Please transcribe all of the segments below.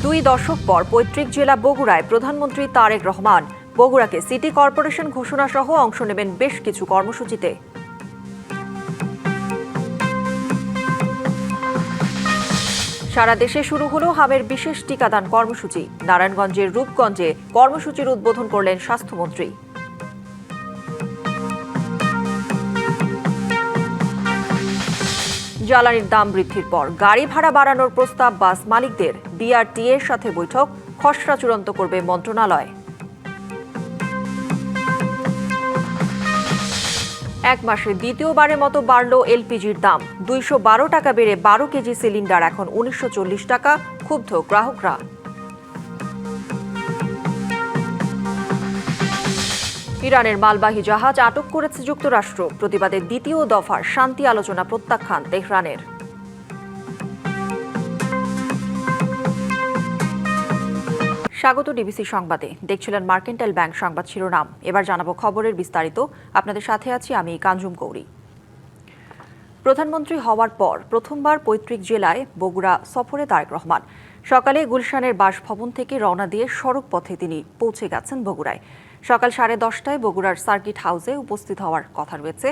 দুই দশক পর পৈতৃক জেলা বগুড়ায় প্রধানমন্ত্রী তারেক রহমান বগুড়াকে সিটি কর্পোরেশন ঘোষণা সহ অংশ নেবেন বেশ কিছু কর্মসূচিতে। সারা দেশে শুরু হলো হামের বিশেষ টিকাদান কর্মসূচি। নারায়ণগঞ্জের রূপগঞ্জে কর্মসূচির উদ্বোধন করলেন স্বাস্থ্যমন্ত্রী। জ্বালানির দাম বৃদ্ধির পর গাড়ি ভাড়া বাড়ানোর প্রস্তাব বাস মালিকদের। বিআরটিএ এর সাথে বৈঠক, খসড়া চূড়ান্ত করবে মন্ত্রণালয়। এক মাসে দ্বিতীয়বারের মতো বাড়ল এলপিজির দাম। ২১২ টাকা বেড়ে ১২ কেজি সিলিন্ডার এখন ১৯৪০ টাকা। ক্ষুব্ধ গ্রাহকরা। ইরানের মালবাহী জাহাজ আটক করেছে যুক্তরাষ্ট্র। প্রতিবাদে দ্বিতীয় দফার শান্তি আলোচনা প্রত্যাখ্যান তেহরানের। স্বাগত ডিবিসি সংবাদে। দেখছিলেন মার্কেন্টাইল ব্যাংক সংবাদ শিরোনাম। এবার জানাবো খবরের বিস্তারিত। আপনাদের সাথে আছি আমি কাঞ্জুম কৌরি। প্রধানমন্ত্রী হওয়ার পর প্রথমবার পৈতৃক জেলায় বগুড়া সফরে তারেক রহমান। সকালে গুলশানের বাসভবন থেকে রওনা দিয়ে সড়ক পথে তিনি পৌঁছে গেছেন বগুড়ায়। সকাল 10:30টায় বগুড়ার সার্কিট হাউসে উপস্থিত হওয়ার কথা রয়েছে।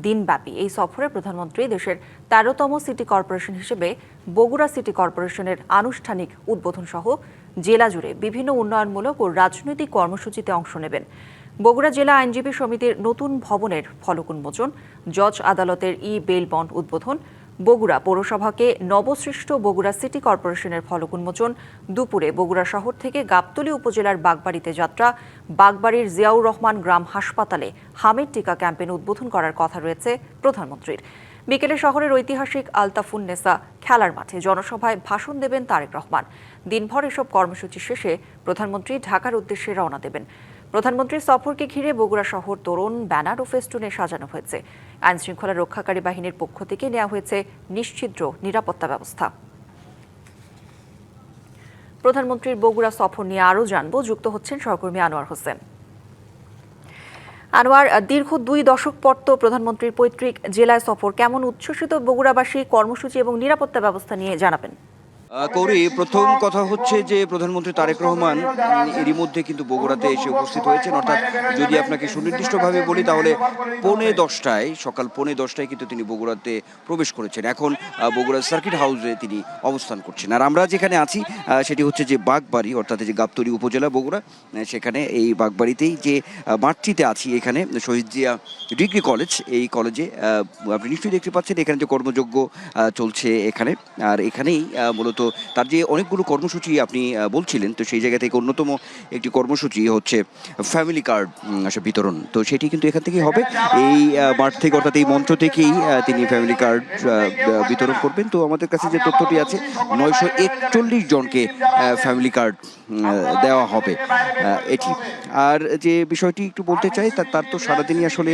দিনব্যাপী এই সফরে প্রধানমন্ত্রী দেশের ১৩তম সিটি কর্পোরেশন হিসেবে বগুড়া সিটি কর্পোরেশনের আনুষ্ঠানিক উদ্বোধন সহ জেলা জুড়ে বিভিন্ন উন্নয়নমূলক ও রাজনৈতিক কর্মসূচিতে অংশ নেবেন। বগুড়া জেলা আইনজীবী সমিতির নতুন ভবনের ফলক উন্মোচন, জজ আদালতের বেল বন্ড উদ্বোধন, বগুড়া পৌরসভাকে নবসৃষ্ট বগুড়া সিটি কর্পোরেশনের ফলক উন্মোচন, দুপুরে বগুড়া শহর থেকে গাবতলী উপজেলার বাগবাড়িতে যাত্রা, বাগবাড়ির জিয়াউর রহমান গ্রাম হাসপাতালে হামের টিকা ক্যাম্পেইন উদ্বোধন করার কথা রয়েছে প্রধানমন্ত্রীর। বিকেলে শহরের ঐতিহাসিক আলতাফুন্নেসা খেলার মাঠে জনসভায় ভাষণ দেবেন তারেক রহমান। দিনভর এসব কর্মসূচি শেষে প্রধানমন্ত্রী ঢাকার উদ্দেশ্যে রওনা দেবেন। প্রধানমন্ত্রীর সফরকে ঘিরে বগুড়া শহর তোরণ, ব্যানার ও ফেস্টুনে সাজানো হয়েছে। আইনশৃঙ্খলা রক্ষাকারী বাহিনীর পক্ষ থেকে নেওয়া হয়েছে নিশ্ছিদ্র নিরাপত্তা ব্যবস্থা। প্রধানমন্ত্রীর বগুড়া সফর নিয়ে আরও জানব, যুক্ত হচ্ছেন সহকর্মী আনোয়ার হোসেন। আনোয়ার, দীর্ঘ ২ দশক পর তো প্রধানমন্ত্রীর পৈতৃক জেলায় সফর। কেমন উচ্ছ্বসিত বগুড়াবাসী কর্মসূচি এবং নিরাপত্তা ব্যবস্থা নিয়ে জানাবেন? কৌরি, প্রথম কথা হচ্ছে যে প্রধানমন্ত্রী তারেক রহমান এরই মধ্যে কিন্তু বগুড়াতে এসে উপস্থিত হয়েছেন। অর্থাৎ যদি আপনাকে সুনির্দিষ্টভাবে বলি তাহলে সকাল 10:15টায় কিন্তু তিনি বগুড়াতে প্রবেশ করেছেন। এখন বগুড়া সার্কিট হাউসে তিনি অবস্থান করছেন। আর আমরা যেখানে আছি সেটি হচ্ছে যে বাগবাড়ি, অর্থাৎ যে গাবতলী উপজেলা বগুড়া, সেখানে এই বাগবাড়িতেই যে মাঠটিতে আছি, এখানে শহীদ জিয়া ডিগ্রি কলেজ, এই কলেজে আপনি নিশ্চয়ই দেখতে পাচ্ছেন এখানে যে কর্মযজ্ঞ চলছে এখানে। আর এখানেই মূলত তার যে অনেকগুলো কর্মসূচি আপনি বলছিলেন, তো সেই জায়গা থেকে অন্যতম একটি কর্মসূচি হচ্ছে ফ্যামিলি কার্ড বিতরণ। তো সেটি কিন্তু এখান থেকেই হবে, এই মাঠ থেকে, অর্থাৎ এই মঞ্চ থেকেই তিনি ফ্যামিলি কার্ড বিতরণ করবেন। তো আমাদের কাছে যে তথ্যটি আছে, 941 জনকে ফ্যামিলি কার্ড দেওয়া হবে এটি। আর যে বিষয়টি একটু বলতে চাই, তার তো সারাদিনই আসলে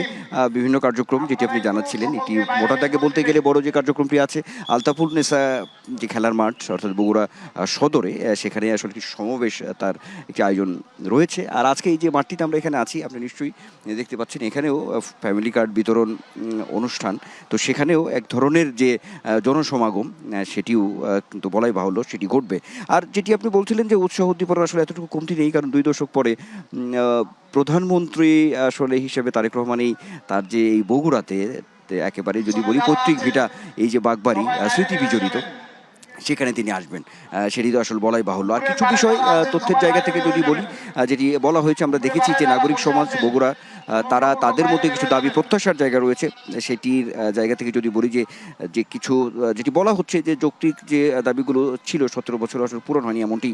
বিভিন্ন কার্যক্রম, যেটি আপনি জানাচ্ছিলেন। একটি মোটা দাগে বলতে গেলে বড় যে কার্যক্রমটি আছে, আলতাফুন্নেসা যে খেলার মাঠ, অর্থাৎ বগুড়া সদরে, সেখানে আসলে কিছু সমাবেশ, তার একটি আয়োজন রয়েছে। আর আজকে এই যে মাঠটিতে আমরা এখানে আছি, আপনি নিশ্চয়ই দেখতে পাচ্ছেন, এখানেও ফ্যামিলি কার্ড বিতরণ অনুষ্ঠান। তো সেখানেও এক ধরনের যে জনসমাগম, সেটিও কিন্তু বলাই বাহুল্য সেটি ঘটবে। আর যেটি আপনি বলছিলেন যে উৎসাহ উদ্দীপনা আসলে এতটুকু কমতি নেই, কারণ 2 দশক পরে প্রধানমন্ত্রী আসলে হিসেবে তারেক রহমানই তার যে এই বগুড়াতে একেবারে যদি বলি পৈতৃক ভিটা, এই যে বাগবাড়ি স্মৃতি বিজড়িত, সেখানে তিনি আসবেন, সেটি তো আসলে বলাই বাহুল্য। আর কিছু বিষয় তথ্যের জায়গা থেকে যদি বলি, যেটি বলা হয়েছে, আমরা দেখেছি যে নাগরিক সমাজ বগুড়া, তারা তাদের মধ্যে কিছু দাবি প্রত্যাশার জায়গা রয়েছে। সেটির জায়গা থেকে যদি বলি যে কিছু যেটি বলা হচ্ছে যে যৌক্তিক যে দাবিগুলো ছিল 17 বছর আসলে পূরণ হয়নি, এমনটি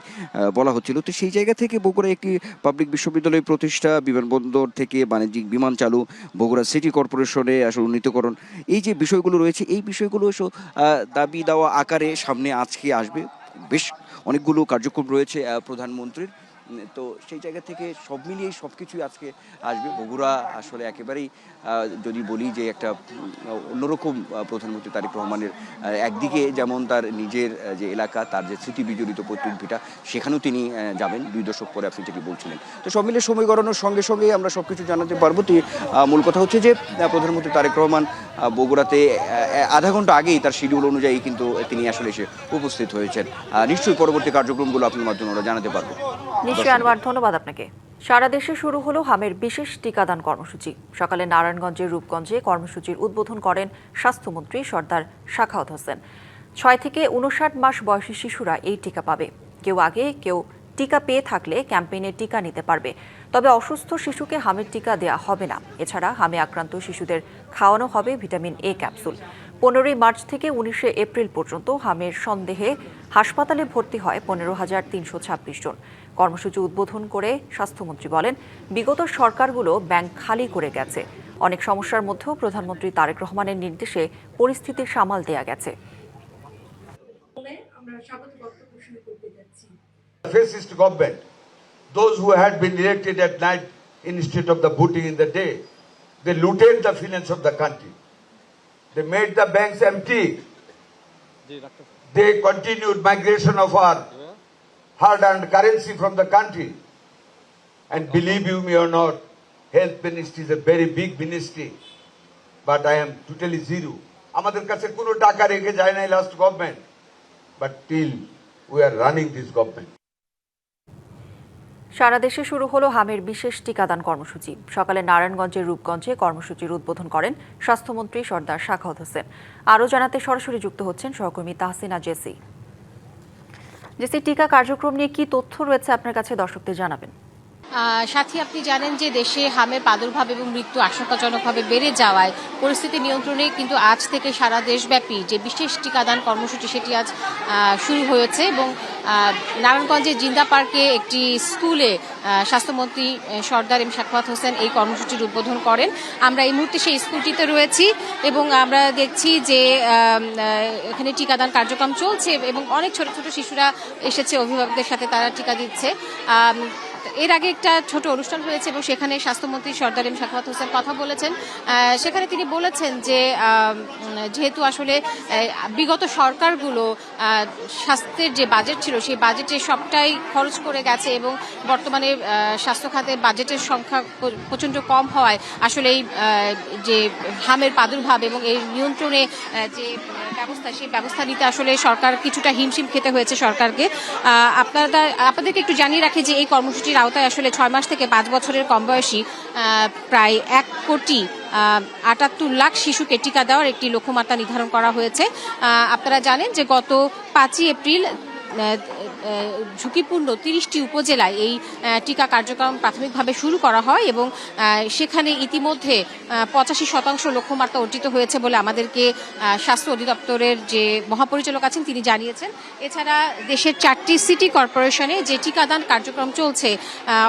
বলা হচ্ছিল। তো সেই জায়গা থেকে বগুড়া একটি পাবলিক বিশ্ববিদ্যালয় প্রতিষ্ঠা, বিমানবন্দর থেকে বাণিজ্যিক বিমান চালু, বগুড়া সিটি কর্পোরেশনে আসলে উন্নীতকরণ, এই যে বিষয়গুলো রয়েছে, এই বিষয়গুলো দাবি দেওয়া আকারে সামনে আজকে আসবে। বেশ অনেকগুলো কার্যক্রম রয়েছে প্রধানমন্ত্রীর। তো সেই জায়গা থেকে সব মিলিয়ে সব কিছুই আজকে আসবে। বগুড়া আসলে একেবারেই যদি বলি যে একটা অন্যরকম প্রধানমন্ত্রী তারেক রহমানের একদিকে যেমন তার নিজের যে এলাকা, তার যে স্মৃতি বিজড়িত পৈতৃক ভিটা, সেখানেও তিনি যাবেন 2 দশক পরে, আপনি যেটি বলছিলেন। তো সব মিলিয়ে সময় গড়ানোর সঙ্গে সঙ্গে আমরা সব কিছু জানাতে পারবো। মূল কথা হচ্ছে যে প্রধানমন্ত্রী তারেক রহমান বগুড়াতে আধা ঘন্টা আগেই তার শিডিউল অনুযায়ী কিন্তু তিনি আসলে এসে উপস্থিত হয়েছেন। নিশ্চয়ই পরবর্তী কার্যক্রমগুলো আপনার মাধ্যমে আমরা জানাতে পারবো। নিশ্চয়ই আনোয়ার, ধন্যবাদ আপনাকে। সারা দেশে শুরু হলো হামের বিশেষ টিকাদান কর্মসূচি। সকালে নারায়ণগঞ্জের রূপগঞ্জে কর্মসূচির উদ্বোধন করেন স্বাস্থ্যমন্ত্রী সর্দার সাখাওয়াত হোসেন। 6 থেকে 59 মাস বয়সী শিশুরা এই টিকা পাবে। কেউ আগে কেউ টিকা পেয়ে থাকলে ক্যাম্পেইনে টিকা নিতে পারবে। তবে অসুস্থ শিশুকে হামের টিকা দেওয়া হবে না। এছাড়া হামে আক্রান্ত শিশুদের খাওয়ানো হবে ভিটামিন এ ক্যাপসুল। 15 মার্চ থেকে 19 এপ্রিল পর্যন্ত হামের সন্দেহে হাসপাতালে ভর্তি হয় 15,326 জন। কর্মসূচি উদ্বোধন করে স্বাস্থ্যমন্ত্রী বলেন, বিগত সরকারগুলো ব্যাংক খালি করে গেছে। অনেক সমস্যার মধ্যেও প্রধানমন্ত্রী তারেক রহমানের নির্দেশে পরিস্থিতি সামাল দেয়া গেছে। Fascist government, those who had been elected at night instead of the voting in the day, they looted the finance of the country. They made the banks empty. They continued migration of our hard-earned currency from the country. And believe you me or not, health ministry is a very big ministry, but I am totally zero. আমাদের কাছে কোনো টাকা রেখে যায় নাই last government, but till we are running this government. সারা দেশে শুরু হলো হামের বিশেষ টিকাদান কর্মসূচি। সকালে নারায়ণগঞ্জের রূপগঞ্জে কর্মসূচির উদ্বোধন করেন স্বাস্থ্যমন্ত্রী সর্দার সাখাওয়াত হোসেন। আরও জানাতে সরাসরি যুক্ত হচ্ছেন সহকর্মী তাহসিনা জেসি। টিকা কার্যক্রম নিয়ে কি তথ্য রয়েছে আপনার কাছে, দর্শকদের জানাবেন। সাথী, আপনি জানেন যে দেশে হামের প্রাদুর্ভাব এবং মৃত্যু আশঙ্কাজনকভাবে বেড়ে যাওয়ায় পরিস্থিতি নিয়ন্ত্রণে কিন্তু আজ থেকে সারা দেশব্যাপী যে বিশেষ টিকাদান কর্মসূচি সেটি আজ শুরু হয়েছে এবং নারায়ণগঞ্জের জিন্দা পার্কে একটি স্কুলে স্বাস্থ্যমন্ত্রী সর্দার সাখাওয়াত হোসেন এই কর্মসূচির উদ্বোধন করেন। আমরা এই মুহূর্তে সেই স্কুলটিতে রয়েছি এবং আমরা দেখছি যে এখানে টিকাদান কার্যক্রম চলছে এবং অনেক ছোট ছোট শিশুরা এসেছে, অভিভাবকদের সাথে তারা টিকা দিচ্ছে। এর আগে একটা ছোট অনুষ্ঠান হয়েছে এবং সেখানে স্বাস্থ্যমন্ত্রী সর্দার সাখাওয়াত হোসেন কথা বলেছেন। সেখানে তিনি বলেছেন যে যেহেতু আসলে বিগত সরকারগুলো স্বাস্থ্যের যে বাজেট ছিল সেই বাজেটে সবটাই খরচ করে গেছে এবং বর্তমানে স্বাস্থ্য খাতে বাজেটের সংখ্যা প্রচণ্ড কম হওয়ায় আসলে এই যে হামের প্রাদুর্ভাব এবং এর নিয়ন্ত্রণে যে ব্যবস্থা, সেই ব্যবস্থা নিতে আসলে সরকার কিছুটা হিমশিম খেতে হয়েছে সরকারকে। আপনাদেরকে একটু জানিয়ে রাখি যে এই কর্মসূচির আওতায় আসলে 6 মাস থেকে 5 বছরের কম বয়সী প্রায় 1,78,00,000 শিশুকে টিকা দেওয়ার একটি লক্ষ্যমাত্রা নির্ধারণ করা হয়েছে। আপনারা জানেন যে গত 5ই এপ্রিল ঝুঁকিপূর্ণ 30টি উপজেলায় এই টিকা কার্যক্রম প্রাথমিকভাবে শুরু করা হয় এবং সেখানে ইতিমধ্যে 85% লক্ষ্যমাত্রা অর্জিত হয়েছে বলে আমাদেরকে স্বাস্থ্য অধিদপ্তরের যে মহাপরিচালক আছেন তিনি জানিয়েছেন। এছাড়া দেশের 4টি সিটি কর্পোরেশনে যে টিকাদান কার্যক্রম চলছে,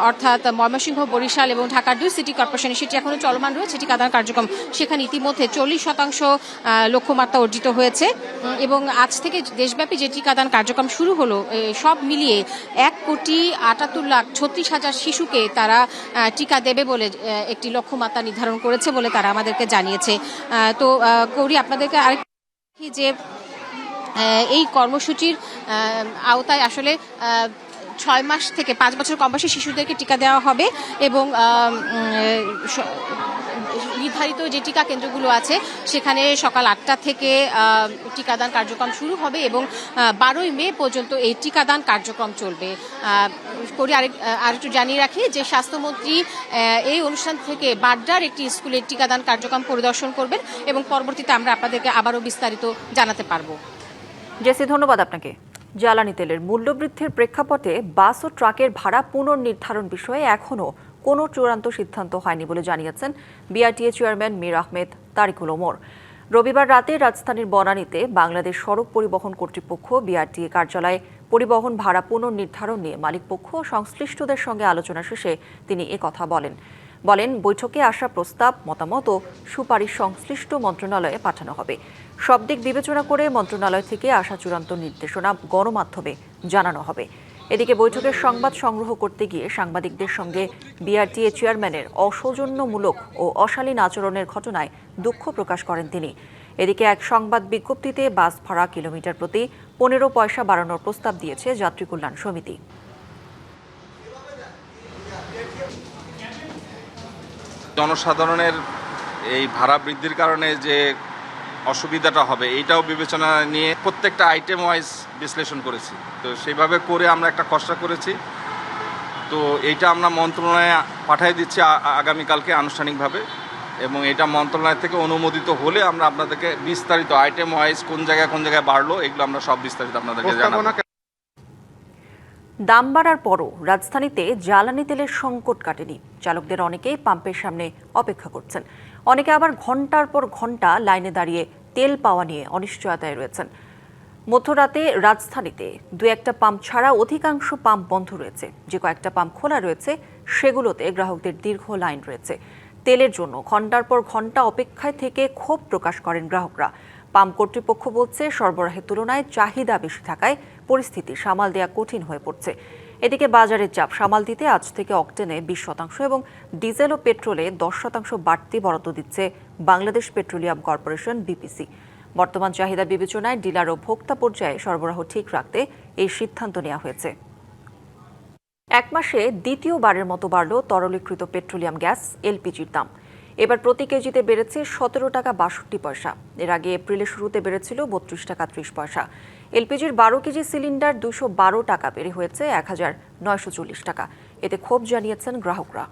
অর্থাৎ ময়মনসিংহ, বরিশাল এবং ঢাকার 2 সিটি কর্পোরেশনে সেটি এখনো চলমান রয়েছে টিকাদান কার্যক্রম। সেখানে ইতিমধ্যে 40% লক্ষ্যমাত্রা অর্জিত হয়েছে এবং আজ থেকে দেশব্যাপী যে টিকাদান কার্যক্রম শুরু হলো, সব মিলিয়ে 1,78,36,000 শিশুকে তারা টিকা দেবে বলে একটি লক্ষ্যমাত্রা নির্ধারণ করেছে বলে তারা আমাদেরকে জানিয়েছে। তো কৌরি, আপনাদেরকে আরেক যে এই কর্মসূচির আওতায় আসলে 6 মাস থেকে 5 বছর কম বয়সী শিশুদেরকে টিকা দেওয়া হবে এবং নির্ধারিত যে টিকা কেন্দ্রগুলো আছে সেখানে সকাল 8টা থেকে টিকাদান কার্যক্রম শুরু হবে এবং 12ই মে পর্যন্ত এই টিকাদান কার্যক্রম চলবে। আরেকটু জানিয়ে রাখি যে স্বাস্থ্যমন্ত্রী এই অনুষ্ঠান থেকে বাড্ডার একটি স্কুলের টিকাদান কার্যক্রম পরিদর্শন করবেন এবং পরবর্তীতে আমরা আপনাদেরকে আবারও বিস্তারিত জানাতে পারবো। জেসি, ধন্যবাদ আপনাকে। জ্বালানি তেলের মূল্যবৃদ্ধির প্রেক্ষাপটে বাস ও ট্রাকের ভাড়া পুনর্নির্ধারণ বিষয়ে এখনও কোনো চূড়ান্ত সিদ্ধান্ত হয়নি বলে জানিয়েছেন বিআরটিএ চেয়ারম্যান মীর আহমেদ তারিকুল ওমর। রবিবার রাতে রাজধানীর বনানীতে বাংলাদেশ সড়ক পরিবহন কর্তৃপক্ষ বিআরটিএ কার্যালয়ে পরিবহন ভাড়া পুনর্নির্ধারণ নিয়ে মালিকপক্ষ ও সংশ্লিষ্টদের সঙ্গে আলোচনা শেষে তিনি একথা বলেন বৈঠকে আসা প্রস্তাব, মতামত ও সুপারিশ সংশ্লিষ্ট মন্ত্রণালয়ে পাঠানো হবে। সব দিক বিবেচনা করে মন্ত্রণালয় থেকে আসা চূড়ান্ত নির্দেশনা গণমাধ্যমে জানানো হবে। এদিকে বৈঠকের সংবাদ সংগ্রহ করতে গিয়ে সাংবাদিকদের সঙ্গে বিআরটিএ চেয়ারম্যানের অসৌজন্যমূলক ও অশালীন আচরণের ঘটনায় দুঃখ প্রকাশ করেন তিনি। এদিকে এক সংবাদ বিজ্ঞপ্তিতে বাস ভাড়া কিলোমিটার প্রতি 15 পয়সা বাড়ানোর প্রস্তাব দিয়েছে যাত্রী কল্যাণ সমিতি। জনসাধারণের এই ভাড়া বৃদ্ধির কারণে যে অসুবিধাটা হবে এইটাও বিবেচনা নিয়ে প্রত্যেকটা আইটেম ওয়াইজ বিশ্লেষণ করেছি। তো সেইভাবে করে আমরা একটা খসড়া করেছি। তো এইটা আমরা মন্ত্রণালয়ে পাঠিয়ে দিচ্ছি আগামীকালকে আনুষ্ঠানিকভাবে, এবং এটা মন্ত্রণালয় থেকে অনুমোদিত হলে আমরা আপনাদেরকে বিস্তারিত আইটেম ওয়াইজ কোন জায়গায় বাড়লো এগুলো আমরা সব বিস্তারিত আপনাদেরকে জানাবো। দাম বাড়ার পরও রাজধানীতে জ্বালানি তেলের সংকট কাটেনি। চালকদের অনেকেই পাম্পের সামনে অপেক্ষা করছেন, অনেকে আবার ঘন্টার পর ঘন্টা লাইনে দাঁড়িয়ে তেল পাওয়া নিয়ে অনিশ্চয়তায় রয়েছেন। মধ্যরাতে রাজধানীতে দু একটা পাম্প ছাড়া অধিকাংশ পাম্প বন্ধ রয়েছে। যে কয়েকটা পাম্প খোলা রয়েছে সেগুলোতে গ্রাহকদের দীর্ঘ লাইন রয়েছে। তেলের জন্য ঘন্টার পর ঘন্টা অপেক্ষায় থেকে ক্ষোভ প্রকাশ করেন গ্রাহকরা। পাম্প কর্তৃপক্ষ বলছে সরবরাহের তুলনায় চাহিদা বেশি থাকায় পরিস্থিতি সামাল দেওয়া কঠিন হয়ে পড়ছে। এদিকে বাজারের চাপ সামাল দিতে আজ থেকে অক্টেনে 20% এবং ডিজেল ও পেট্রোলে 10% বাড়তি বরাদ্দ দিচ্ছে বাংলাদেশ পেট্রোলিয়াম কর্পোরেশন বিপিসি। বর্তমান চাহিদা বিবেচনায় ডিলার ও ভোক্তা পর্যায়ে সরবরাহ ঠিক রাখতে এই সিদ্ধান্ত নেওয়া হয়েছে। এক মাসে দ্বিতীয়বারের মতো বাড়ল তরলীকৃত পেট্রোলিয়াম গ্যাস এলপিজির দাম। এবার প্রতি কেজিতে বেড়েছে 17 টাকা 62 পয়সা। এর আগে এপ্রিলের শুরুতে বেড়েছিল 32 টাকা 30 পয়সা। এলপিজির 12 কেজি সিলিন্ডার 212 টাকা বেড়ে হয়েছে 1940 টাকা। এতে ক্ষোভ জানিয়েছেন গ্রাহকরা।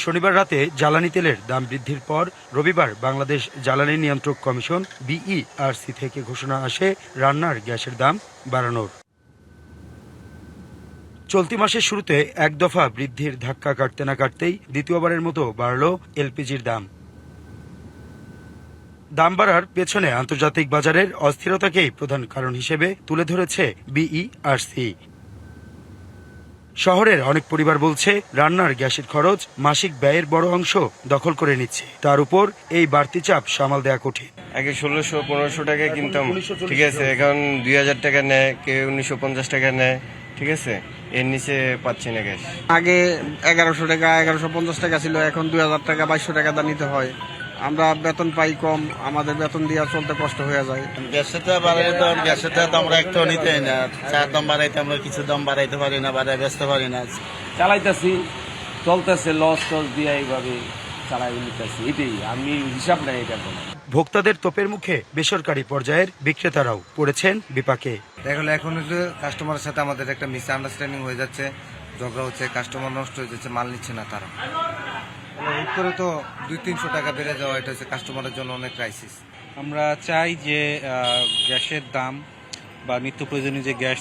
শনিবার রাতে জ্বালানি তেলের দাম বৃদ্ধির পর রবিবার বাংলাদেশ জ্বালানি নিয়ন্ত্রক কমিশন বিইআরসি থেকে ঘোষণা আসে রান্নার গ্যাসের দাম বাড়ানোর। চলতি মাসের শুরুতে এক দফা বৃদ্ধির ধাক্কা কাটতে না কাটতেই দ্বিতীয়বারের মতো বাড়ল এলপিজির দাম। দাম বাড়ার পেছনে আন্তর্জাতিক বাজারের অস্থিরতাকেই প্রধান কারণ হিসেবে তুলে ধরেছে বিইআরসি। শহরের অনেক পরিবার বলছে রান্নার গ্যাসের খরচ মাসিক ব্যয়ের বড় অংশ দখল করে নিচ্ছে। তার উপর এই বাড়তি চাপ সামাল দেওয়া কঠিন। আগে 1600-1500 টাকা কিনতাম, ঠিক আছে, এখন 2000 টাকা নেয়, কেউ 1950 টাকা নেয়, ঠিক আছে, এর নিচে পাচ্ছি না গ্যাস। আগে 1100 টাকা 1150 টাকা ছিল, এখন 2000 টাকা 2200 টাকা দা নিতে হয়। আমরা বেতন পাই কম, আমাদের বেতন দিয়ে চলতে কষ্ট হয়ে যায়। গ্যাসের তো আমরা একটাও নিতেই না, চার দাম বাড়াইতে আমরা কিছু দাম বাড়াইতে পারি না, বাড়াই বেচতে পারি না। চালাইতেছি, চলতেছে, লস দিয়ে এইভাবে চালাই নিতেছি, এটাই আমি হিসাব নাই এটা। ভোক্তাদের তোপের মুখে বেসরকারি পর্যায়ের বিক্রেতারাও পড়েছেন বিপাকে। দেখলে এখন কাস্টমারের সাথে আমাদের একটা মিস আন্ডারস্ট্যান্ডিং হয়ে যাচ্ছে, ঝগড়া হচ্ছে, কাস্টমার নষ্ট হয়ে যাচ্ছে, মাল নিচ্ছে না তারা। হুট করে তো 200-300 টাকা বেড়ে যাওয়া, এটা হচ্ছে কাস্টমারের জন্য অনেক ক্রাইসিস। আমরা চাই যে গ্যাসের দাম বা নিত্য প্রয়োজনীয় যে গ্যাস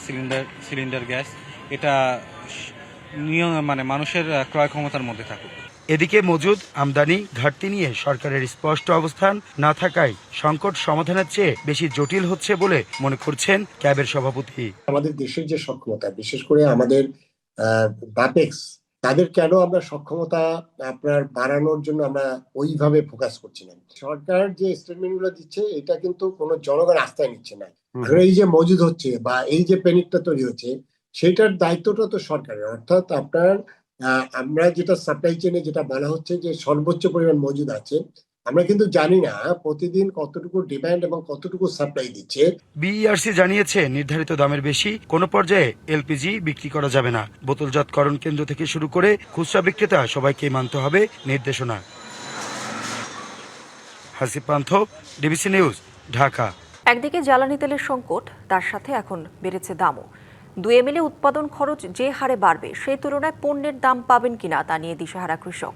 সিলিন্ডার গ্যাস, এটা নিয়ম মানুষের ক্রয় ক্ষমতার মধ্যে থাকুক। এদিকে মজুদ আমদানি ঘাটতি নিয়ে সরকারের স্পষ্ট অবস্থান না থাকায় সংকট সমাধানের চেয়ে বেশি জটিল হচ্ছে বলে মনে করছেন ক্যাবের সভাপতি। আমাদের দেশের যে সক্ষমতা, বিশেষ করে আমাদের বাপেক্স, তাদের কেন আমরা সক্ষমতা আপনার বাড়ানোর জন্য আমরা ওইভাবে ফোকাস করছি না। সরকার যে স্টেটমেন্ট গুলো দিচ্ছে এটা কিন্তু কোনো জনগণ আস্থায় নিচ্ছে না। এই যে মজুদ হচ্ছে বা এই যে প্যানিকটা তৈরি হচ্ছে, সেটার দায়িত্বটা তো সরকারের। অর্থাৎ আপনার আমরা যেটা সাপ্লাই চেনে যেটা বলা হচ্ছে যে সর্বোচ্চ পরিমাণ মজুদ আছে, আমরা কিন্তু জানি না প্রতিদিন কতটুকু ডিমান্ড এবং কতটুকু সাপ্লাই দিচ্ছে। বিইআরসি জানিয়েছে নির্ধারিত দামের বেশি কোনো পর্যায়ে এলপিজি বিক্রি করা যাবে না। বোতলজাতকরণ কেন্দ্র থেকে শুরু করে খুচরা বিক্রেতা সবাইকে মানতে হবে নির্দেশনা। হাসিব পান্থ, ডিবিসি নিউজ, ঢাকা। একদিকে জ্বালানি তেলের সংকট, তার সাথে এখন বেড়েছে দামও। 2 এমএলএ উৎপাদন খরচ যে হারে বাড়বে সেই তুলনায় পণ্যের দাম পাবেন কিনা তা নিয়ে দিশাহারা কৃষক।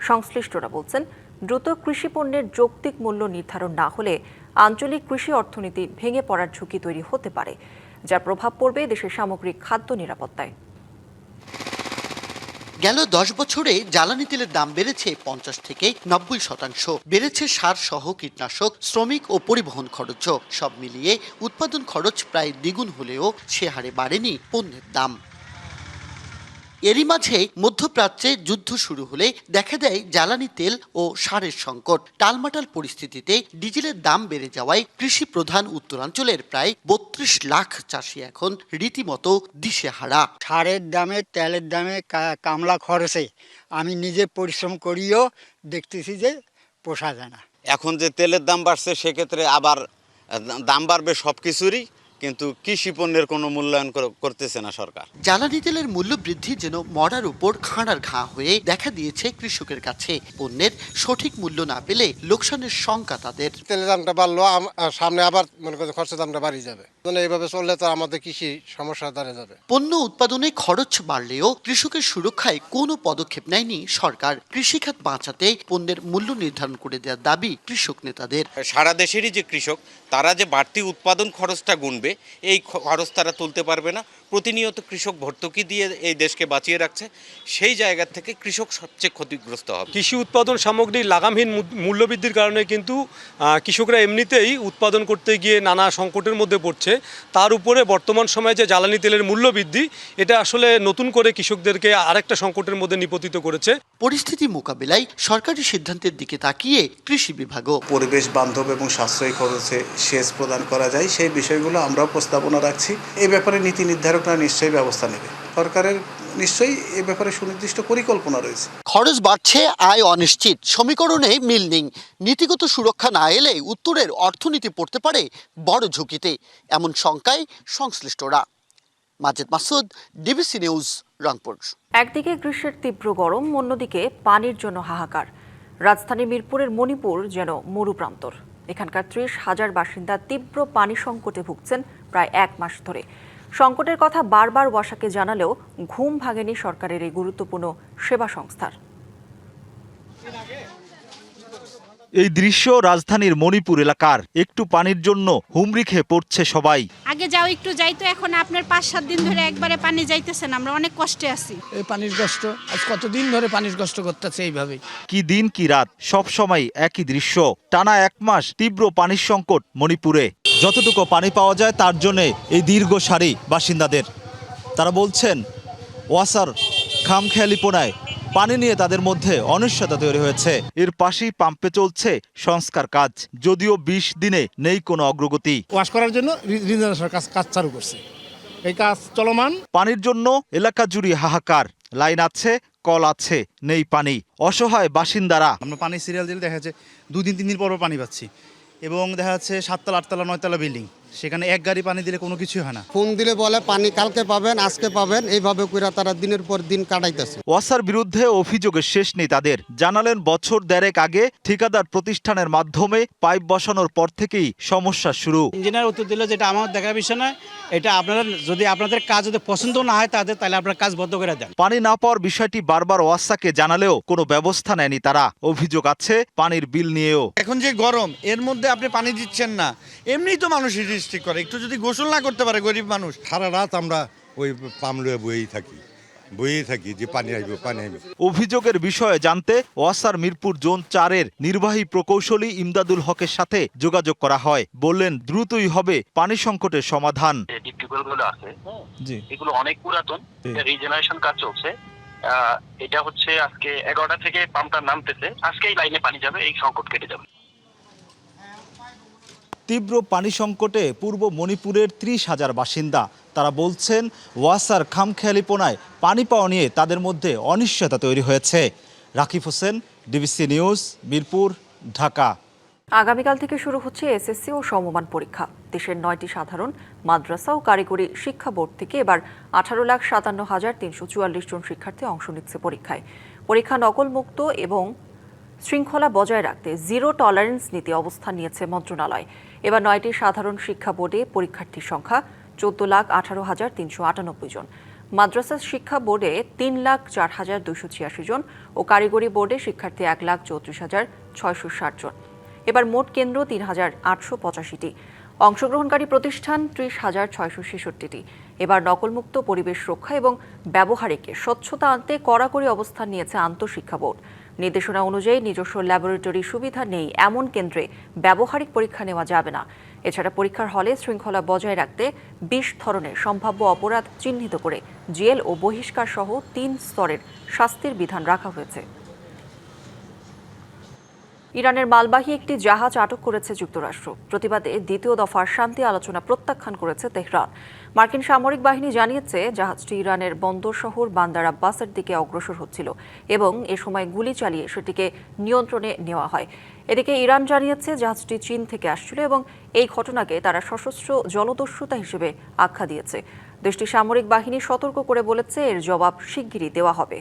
সংশ্লিষ্টরা বলছেন দ্রুত কৃষি পণ্যের যৌক্তিক মূল্য নির্ধারণ না হলে আঞ্চলিক কৃষি অর্থনীতি ভেঙে পড়ার ঝুঁকি তৈরি হতে পারে, যার প্রভাব পড়বে দেশের সামগ্রিক খাদ্য নিরাপত্তায়। গেল 10 বছরে জ্বালানি তেলের দাম বেড়েছে 50 থেকে 90%। বেড়েছে সার সহ কীটনাশক, শ্রমিক ও পরিবহন খরচ। সব মিলিয়ে উৎপাদন খরচ প্রায় দ্বিগুণ হলেও সে হারে বাড়েনি পণ্যের দাম। এরই মাঝে মধ্যপ্রাচ্যে যুদ্ধ শুরু হলে দেখা দেয় জ্বালানি তেল ও সারের সংকট। টালমাটাল পরিস্থিতিতে ডিজেলের দাম বেড়ে যাওয়ায় কৃষি প্রধান উত্তরাঞ্চলের প্রায় 32 লাখ চাষি এখন রীতিমতো দিশেহারা। সারের দামে, তেলের দামে, কামলা খরচে আমি নিজে পরিশ্রম করিও দেখতেছি যে পোষা যায় না। এখন যে তেলের দাম বাড়ছে সেক্ষেত্রে আবার দাম বাড়বে সব কিছুরই, কিন্তু কৃষি পণ্যের কোনো মূল্যায়ন করতেছে না সরকার। জ্বালানি তেলের মূল্য বৃদ্ধি যেন মরার উপর খাঁড়ার ঘা হয়ে দেখা দিয়েছে কৃষকের কাছে। পণ্যের সঠিক মূল্য না পেলে লোকসানের শঙ্কা তাদের। তেলের দামটা বাড়লো, সামনে আবার মনে করছে খরচের দামটা বাড়িয়ে যাবে। এইভাবে চললে তো আমাদের কৃষি সমস্যা দাঁড়িয়ে যাবে। পণ্য উৎপাদনে খরচ বাড়লেও কৃষকের সুরক্ষায় কোনো পদক্ষেপ নেয়নি সরকার। কৃষিখাত বাঁচাতে পণ্যের মূল্য নির্ধারণ করে দেওয়ার দাবি কৃষক নেতাদের। সারা দেশেরই যে কৃষক, তারা যে বাড়তি উৎপাদন খরচটা গুনবে, এই খরচ তারা তুলতে পারবে না। প্রতিনিয়ত কৃষক ভর্তুকি দিয়ে এই দেশকে বাঁচিয়ে রাখছে, সেই জায়গা থেকে কৃষক সবচেয়ে ক্ষতিগ্রস্ত হবে। কৃষি উৎপাদন সামগ্রীর লাগামহীন মূল্যবৃদ্ধির কারণে কিন্তু কৃষকরা এমনিতেই উৎপাদন করতে গিয়ে নানা সংকটের মধ্যে পড়ছে। তার উপরে বর্তমান সময়ে যে জ্বালানি তেলের মূল্য বৃদ্ধি, এটা আসলে নতুন করে কৃষকদেরকে আরেকটা সংকটের মধ্যে নিপতিত করেছে। পরিস্থিতি মোকাবিলায় সরকারি সিদ্ধান্তের দিকে তাকিয়ে কৃষি বিভাগও পরিবেশ বান্ধব এবং সাশ্রয়ী খরচে সেচ প্রদান করা যায়, সেই বিষয়গুলো আমরাও প্রস্তাবনা রাখছি। এই ব্যাপারে নীতি নির্ধারকরা নিশ্চয়ই ব্যবস্থা নেবে। সরকারের নিশ্চয়ই এ ব্যাপারে সুনির্দিষ্ট পরিকল্পনা রয়েছে। খরচ বাড়ছে, আয় অনিশ্চিত, সমীকরণে মিল নেই। নীতিগত সুরক্ষা না এলে উত্তরের অর্থনীতি পড়তে পারে বড় ঝুঁকিতে, এমন শঙ্কায় সংশ্লিষ্টরা। Majed Masud, DBC news, Rangpur. একদিকে গ্রীষ্মের তীব্র গরম, অন্যদিকে পানির জন্য হাহাকার। রাজধানী মিরপুরের মণিপুর যেন মরুপ্রান্তর। এখানকার 30,000 বাসিন্দা তীব্র পানি সংকটে ভুগছেন প্রায় 1 মাস ধরে। সংকটের কথা বারবার ওয়াসাকে জানালেও ঘুম ভাঙেনি সরকারের এই গুরুত্বপূর্ণ সেবা সংস্থার। এই দৃশ্য রাজধানীর মণিপুর এলাকার। একটু পানির জন্য হুমড়ি খেয়ে পড়ছে সবাই। আগে যাও একটু যাইতো, এখন আপনার 5-7 দিন ধরে একবারে পানি যাইতেছে না। আমরা অনেক কষ্টে আছি। এই পানির কষ্ট আজ কতদিন ধরে পানির কষ্ট করতেছে এইভাবে। কি দিন কি রাত, সব সময় একই দৃশ্য। টানা 1 মাস তীব্র পানির সংকট মণিপুরে। যতটুকু পানি পাওয়া যায় তার জন্য এই দীর্ঘ সারি বাসিন্দাদের। তারা বলছেন ওয়াসার খামখেয়ালিপনায় পানি নিয়ে তাদের মধ্যে অনিশ্চয়তা তৈরি হয়েছে। এর পাশেই পাম্পে চলছে সংস্কার কাজ, যদিও 20 দিনে নেই কোনো অগ্রগতি। ওয়াশ করার জন্য কাজ চালু করছে, এই কাজ চলমান। পানির জন্য এলাকা জুড়ে হাহাকার। লাইন আছে, কল আছে, নেই পানি। অসহায় বাসিন্দারা। আমরা পানি সিরিয়াল দিলে দেখা যাচ্ছে 2 দিন 3 দিন পর পানি পাচ্ছি, এবং দেখা যাচ্ছে 7 তলা 8 তলা 9 তলা বিল্ডিং, সেখানে এক গাড়ি পানি দিলে কোনো কিছুই হয় না। ফোন দিলে বলে পানি কালকে পাবেন, আজকে পাবেন, এইভাবে কইরা তারা দিনের পর দিন কাটাইতেছে। ওয়াসার বিরুদ্ধে অভিযোগের শেষ নেই তাদের। জানালেন বছর 1.5 আগে ঠিকাদার প্রতিষ্ঠানের মাধ্যমে পাইপ বসানোর পর থেকেই সমস্যা শুরু। ইঞ্জিনিয়ার উত্তর দিল যেটা আমার দেখার বিষয় নয়, এটা আপনারা যদি আপনাদের কাজ যদি পছন্দ না হয় তাহলে আপনার কাজ বন্ধ করে দেন। পানি না পাওয়ার বিষয়টি বারবার ওয়াসাকে জানালেও কোনো ব্যবস্থা নেয়নি তারা। অভিযোগ আছে পানির বিল নিয়েও। এখন যে গরম, এর মধ্যে আপনি পানি দিচ্ছেন না, এমনিই তো মানুষ ঠিক করে, একটু যদি গোসল না করতে পারে গরিব মানুষ। সারা রাত আমরা ওই পাম লয়ে বইয়েই থাকি যে পানি আইবে পানি আইবে। অভিযোগের বিষয়ে জানতে ওয়াসার মিরপুর জোন 4-এর নির্বাহী প্রকৌশলী ইমদাদুল হকের সাথে যোগাযোগ করা হয়। বললেন দ্রুতই হবে পানি সংকটের সমাধান। টিউবওয়েলগুলো আছে, এগুলো অনেক পুরাতন, রিজেনারেশন কাজ চলছে। এটা হচ্ছে আজকে 11টা থেকে পাম্পটা নামতেছে, আজকেই লাইনে পানি যাবে, এই সংকট কেটে যাবে। তীব্র পানি সংকটে পূর্ব মণিপুরের 30,000 বাসিন্দা। তারা বলছেন ওয়াসার খামখেয়ালিপনায় পানি পাওয়া নিয়ে তাদের মধ্যে অনিশ্চয়তা তৈরি হয়েছে। Rakib Hossain, DBC news, Mirpur, Dhaka. আগামীকাল থেকে শুরু হচ্ছে এসএসসি ও সমমান পরীক্ষা। দেশের 9টি সাধারণ মাদ্রাসা ও কারিগরি শিক্ষা বোর্ড থেকে এবার 18,57,344 জন শিক্ষার্থী অংশ নিচ্ছে পরীক্ষায়। পরীক্ষা নকলমুক্ত এবং শৃঙ্খলা বজায় রাখতে জিরো টলারেন্স নীতি অবস্থান নিয়েছে মন্ত্রণালয়। এবার 9টি সাধারণ শিক্ষা বোর্ডে পরীক্ষার্থীর সংখ্যা 14,18,398 জন। মাদ্রাসা শিক্ষা বোর্ডে 3,04,286 জন ও কারিগরি বোর্ডে শিক্ষার্থী 1,34,660 জন। এবার মোট কেন্দ্র 3,885টি। অংশগ্রহণকারী প্রতিষ্ঠান 30,666টি। এবার নকলমুক্ত পরিবেশ রক্ষা এবং ব্যবহারিকে স্বচ্ছতা আনতে কড়াকড়ি অবস্থান নিয়েছে আন্তঃশিক্ষা বোর্ড। নির্দেশনা অনুযায়ী নিজস্ব ল্যাবরেটরি সুবিধা নেই এমন কেন্দ্রে ব্যবহারিক পরীক্ষা নেওয়া যাবে না। এছাড়া পরীক্ষার হলে শৃঙ্খলা বজায় রাখতে ২০ ধরনের সম্ভাব্য অপরাধ চিহ্নিত করে জেল ও বহিষ্কার সহ ৩ স্তরের শাস্তির বিধান রাখা হয়েছে। ইরানের মালবাহী একটি জাহাজ আটক করেছে যুক্তরাষ্ট্র। প্রতিবাদে দ্বিতীয় দফার শান্তি আলোচনা প্রত্যাখ্যান করেছে তেহরান। মার্কিন সামরিক বাহিনী জানিয়েছে জাহাজটি ইরানের বন্দর শহর বান্দার আব্বাসের দিকে অগ্রসর হচ্ছিল এবং এ সময় গুলি চালিয়ে সেটিকে নিয়ন্ত্রণে নেওয়া হয়। এদিকে ইরান জানিয়েছে জাহাজটি চীন থেকে আসছিল এবং এই ঘটনাকে তারা সশস্ত্র জলদস্যুতা হিসেবে আখ্যা দিয়েছে। দেশটির সামরিক বাহিনী সতর্ক করে বলেছে এর জবাব শিগগিরই দেওয়া হবে।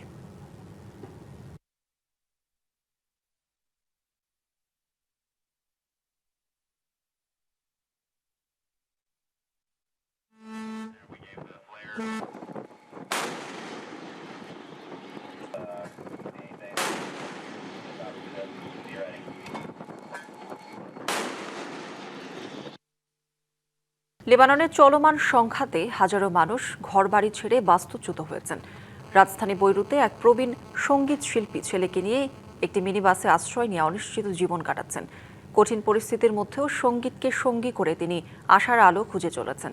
লেবাননের চলমান সংঘাতে হাজারো মানুষ ঘরবাড়ি ছেড়ে বাস্তুচ্যুত হয়েছেন। রাজধানী বৈরুতে এক প্রবীণ সঙ্গীত শিল্পী ছেলেকে নিয়ে একটি মিনি বাসে আশ্রয় নিয়ে অনিশ্চিত জীবন কাটাচ্ছেন। কঠিন পরিস্থিতির মধ্যেও সঙ্গীতকে সঙ্গী করে তিনি আশার আলো খুঁজে চলেছেন।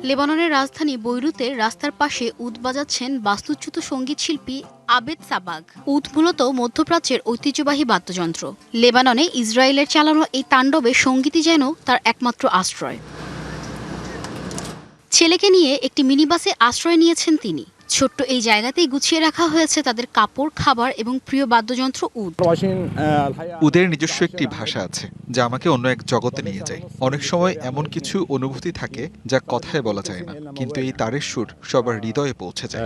লেবাননের রাজধানী বৈরুতের রাস্তার পাশে উদ বাজাচ্ছেন বাস্তুচ্যুত সঙ্গীত শিল্পী আবেদ সাবাগ। উদ মূলত মধ্যপ্রাচ্যের ঐতিহ্যবাহী বাদ্যযন্ত্র। লেবাননে ইসরায়েলের চালানো এই তাণ্ডবে সঙ্গীতই যেন তার একমাত্র আশ্রয়। ছেলেকে নিয়ে একটি মিনিবাসে আশ্রয় নিয়েছেন তিনি। ছোট্ট এই জায়গাতেই গুছিয়ে রাখা হয়েছে তাদের কাপড়, খাবার এবং প্রিয় বাদ্যযন্ত্র উদ। উদের নিজস্ব একটি ভাষা আছে যা আমাকে অন্য এক জগতে নিয়ে যায়। অনেক সময় এমন কিছু অনুভূতি থাকে যা কথায় বলা যায় না, কিন্তু এই তারের সুর সবার হৃদয়ে পৌঁছে যায়।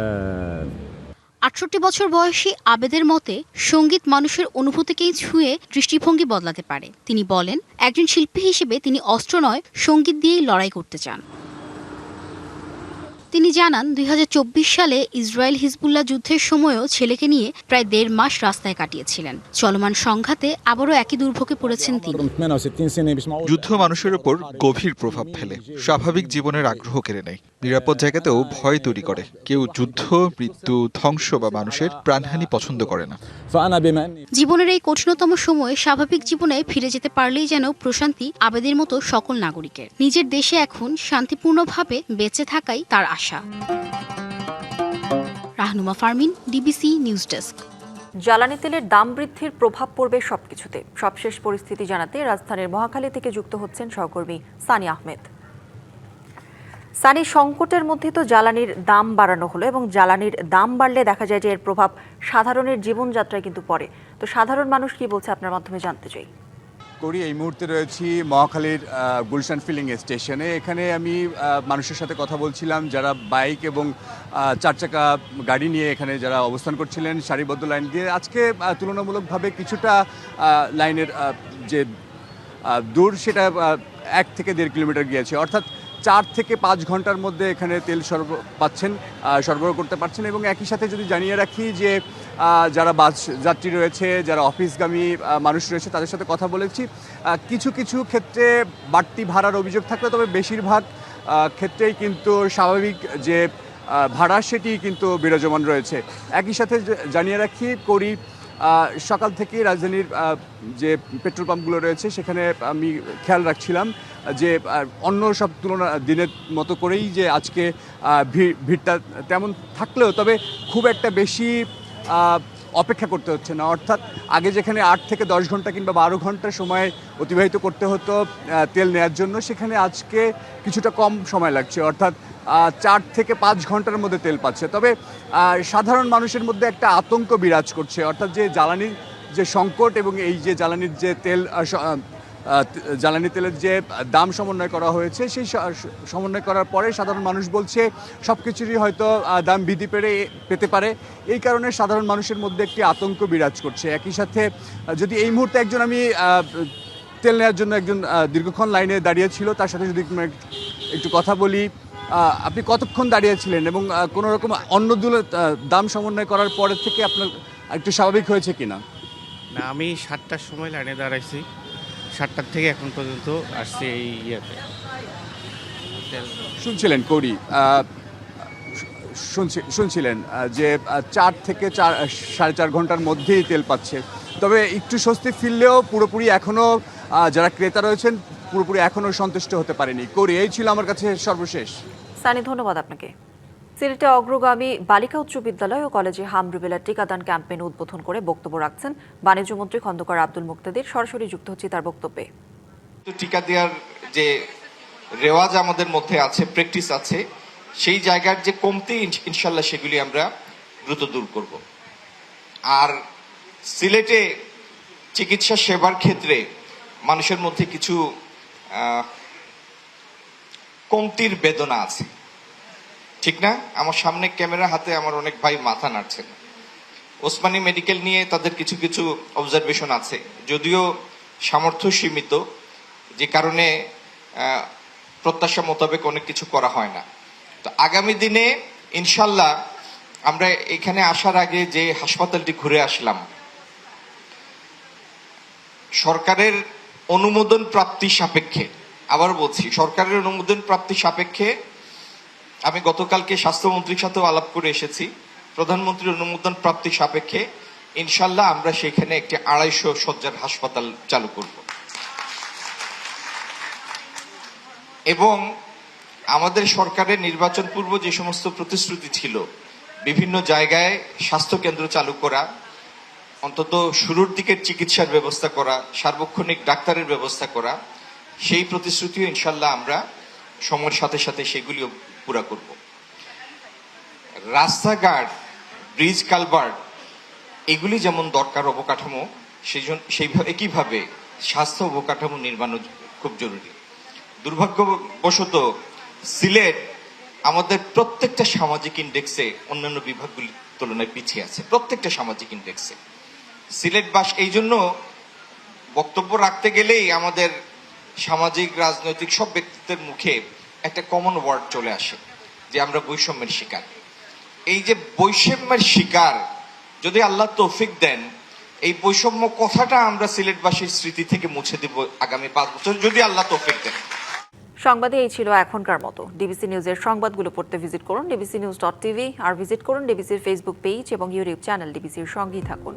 ৬৮ বছর বয়সী আবেদের মতে সঙ্গীত মানুষের অনুভূতিকেই ছুঁয়ে দৃষ্টিভঙ্গি বদলাতে পারে। তিনি বলেন, একজন শিল্পী হিসেবে তিনি অস্ত্র নয়, সঙ্গীত দিয়েই লড়াই করতে চান। তিনি জানান ২০২৪ সালে ইসরায়েল হিজবুল্লাহ যুদ্ধের সময়ও ছেলেকে নিয়ে প্রায় ১.৫ মাস রাস্তায় কাটিয়েছিলেন। চলমান সংঘাতে আবারও একই দুর্ভোগে পড়েছেন তিনি। যুদ্ধ মানুষের উপর গভীর প্রভাব ফেলে, স্বাভাবিক জীবনের আগ্রহ কেড়ে নেয়, নিরাপদ জায়গাতেও ভয় তৈরি করে। কেউ যুদ্ধ, মৃত্যু, ধ্বংস বা মানুষের প্রাণহানি পছন্দ করে না। জীবনের এই কঠিনতম সময়ে স্বাভাবিক জীবনে ফিরে যেতে পারলেই যেন প্রশান্তি আবেদের মতো সকল নাগরিকের। নিজের দেশে এখন শান্তিপূর্ণভাবে বেঁচে থাকাই তার আশা। Rahnuma Farmin, DBC news desk. জ্বালানি তেলের দাম বৃদ্ধির প্রভাব পড়বে সবকিছুতে। সবশেষ পরিস্থিতি জানাতে রাজধানীর মহাখালী থেকে যুক্ত হচ্ছেন সহকর্মী সানি আহমেদ। সানি, সংকটের মধ্যে তো জ্বালানির দাম বাড়ানো হলো এবং জ্বালানির দাম বাড়লে দেখা যায় যে এর প্রভাব সাধারণের জীবনযাত্রায় কিন্তু পড়ে। তো সাধারণ মানুষ কি বলছে আপনার মাধ্যমে জানতে চাই। করি এই মুহূর্তে রয়েছি মহাখালীর গুলশান ফিলিং স্টেশনে। এখানে আমি মানুষের সাথে কথা বলছিলাম যারা বাইক এবং 4 চাকা গাড়ি নিয়ে এখানে যারা অবস্থান করছিলেন সারিবদ্ধ লাইন দিয়ে। আজকে তুলনামূলকভাবে কিছুটা লাইনের যে দূর সেটা 1 থেকে 1.5 কিলোমিটার গিয়েছে, অর্থাৎ 4 থেকে 5 ঘন্টার মধ্যে এখানে তেল সরবরাহ করতে পারছেন। এবং একই সাথে যদি জানিয়ে রাখি যে যারা বাস যাত্রী রয়েছে, যারা অফিসগামী মানুষ রয়েছে, তাদের সাথে কথা বলেছি। কিছু কিছু ক্ষেত্রে বাড়তি ভাড়ার অভিযোগ থাকলে, তবে বেশিরভাগ ক্ষেত্রেই কিন্তু স্বাভাবিক যে ভাড়া সেটি কিন্তু বিরাজমান রয়েছে। একই সাথে জানিয়ে রাখি করি সকাল থেকেই রাজধানীর যে পেট্রোল পাম্পগুলো রয়েছে সেখানে আমি খেয়াল রাখছিলাম যে অন্য সব দিনের মতো করেই যে আজকে ভিড়টা তেমন থাকলেও তবে খুব একটা বেশি অপেক্ষা করতে হচ্ছে না। অর্থাৎ আগে যেখানে 8 থেকে 10 ঘন্টা কিংবা 12 ঘন্টা সময় অতিবাহিত করতে হতো তেল নেওয়ার জন্য, সেখানে আজকে কিছুটা কম সময় লাগছে, অর্থাৎ 4 থেকে 5 ঘন্টার মধ্যে তেল পাচ্ছে। তবে সাধারণ মানুষের মধ্যে একটা আতঙ্ক বিরাজ করছে, অর্থাৎ যে জ্বালানির যে সংকট এবং এই যে জ্বালানির যে জ্বালানি তেলের যে দাম সমন্বয় করা হয়েছে, সেই সমন্বয় করার পরে সাধারণ মানুষ বলছে সব কিছুরই হয়তো দাম বৃদ্ধি পেতে পারে। এই কারণে সাধারণ মানুষের মধ্যে একটি আতঙ্ক বিরাজ করছে। একই সাথে যদি এই মুহূর্তে একজন আমি তেল নেওয়ার জন্য একজন দীর্ঘক্ষণ লাইনে দাঁড়িয়েছিল, তার সাথে যদি একটু কথা বলি, আপনি কতক্ষণ দাঁড়িয়েছিলেন এবং কোনো রকম অন্য দাম সমন্বয় করার পরে থেকে আপনার একটু স্বাভাবিক হয়েছে কিনা? না, আমি 7টার সময় লাইনে দাঁড়াইছি, 7টার থেকে এখন পর্যন্ত আসছে এই ইয়েতে। শুনছিলেন করি শুনছিলেন যে 4 থেকে 4.5 ঘন্টার মধ্যেই তেল পাচ্ছে। তবে একটু স্বস্তি ফিরলেও পুরোপুরি এখনও যারা ক্রেতা রয়েছেন পুরোপুরি এখনও সন্তুষ্ট হতে পারেনি। করি, এই ছিল আমার কাছে সর্বশেষ। সানি, ধন্যবাদ আপনাকে। সিলেটে অগ্রগামী বালিকা উচ্চ বিদ্যালয় ও কলেজে হাম রুবেলা টিকাদান ক্যাম্পেইন উদ্বোধন করে বক্তব্য রাখছেন বাণিজ্যমন্ত্রী খন্দকার আব্দুল মুক্তাদির। সরাসরি যুক্ত হচ্ছে তার বক্তব্যে। টিকা দেওয়ার যে রেওয়াজ আমাদের মধ্যে আছে, প্র্যাকটিস আছে, সেই জায়গার যে কমতি ইনশাল্লাহ সেগুলি আমরা দ্রুত দূর করব। আর সিলেটে চিকিৎসা সেবার ক্ষেত্রে মানুষের মধ্যে কিছু কমতির বেদনা আছে, ঠিক না? আমার সামনে ক্যামেরা হাতে আমার অনেক ভাই মাথা নাড়ছেন। ওসমানী মেডিকেল নিয়ে তাদের কিছু কিছু অবজারভেশন আছে, যদিও সামর্থ্য সীমিত, যে কারণে প্রত্যাশা মোতাবেক অনেক কিছু করা হয় না। তো আগামী দিনে ইনশাল্লাহ আমরা এখানে আসার আগে যে হাসপাতালটি ঘুরে আসলাম, সরকারের অনুমোদন প্রাপ্তি সাপেক্ষে, আবার বলছি সরকারের অনুমোদন প্রাপ্তি সাপেক্ষে, আমি গতকালকে স্বাস্থ্যমন্ত্রীর সাথেও আলাপ করে এসেছি, প্রধানমন্ত্রীর অনুমোদন প্রাপ্তি সাপেক্ষে ইনশাল্লাহ আমরা সেখানে একটি 250 শয্যার হাসপাতাল চালু করব। এবং আমাদের সরকারের নির্বাচন পূর্ব যে সমস্ত প্রতিশ্রুতি ছিল, বিভিন্ন জায়গায় স্বাস্থ্য কেন্দ্র চালু করা, অন্তত শুরুর দিকের চিকিৎসার ব্যবস্থা করা, সার্বক্ষণিক ডাক্তারের ব্যবস্থা করা, সেই প্রতিশ্রুতিও ইনশাল্লাহ আমরা সময়ের সাথে সাথে সেগুলিও পুরা করব। রাস্তাঘাট, ব্রিজ, কালভার্ট এগুলি যেমন দরকার অবকাঠামো, একইভাবে স্বাস্থ্য অবকাঠামো নির্মাণ খুব জরুরি। দুর্ভাগ্যবশত সিলেট আমাদের প্রত্যেকটা সামাজিক ইন্ডেক্সে অন্যান্য বিভাগগুলির তুলনায় পিছিয়ে আছে, প্রত্যেকটা সামাজিক ইন্ডেক্সে। সিলেটবাসী এই জন্য বক্তব্য রাখতে গেলেই আমাদের সামাজিক রাজনৈতিক সব ব্যক্তিত্বের মুখে একটা কমন ওয়ার্ড চলে আসে যে আমরা বৈষম্যের শিকার। এই যে বৈষম্যের শিকার, যদি আল্লাহ তৌফিক দেন, এই বৈষম্য কথাটা আমরা সিলেটবাসীর স্মৃতি থেকে মুছে দেব আগামী 5 বছর, যদি আল্লাহ তৌফিক দেন। সংবাদে এই ছিল এখনকার মতো। ডিবিসি নিউজের সংবাদগুলো পড়তে ভিজিট করুন dbcnews.tv আর ভিজিট করুন ডিবিসির ফেসবুক পেজ এবং ইউটিউব চ্যানেল ডিবিসির সঙ্গেই থাকুন।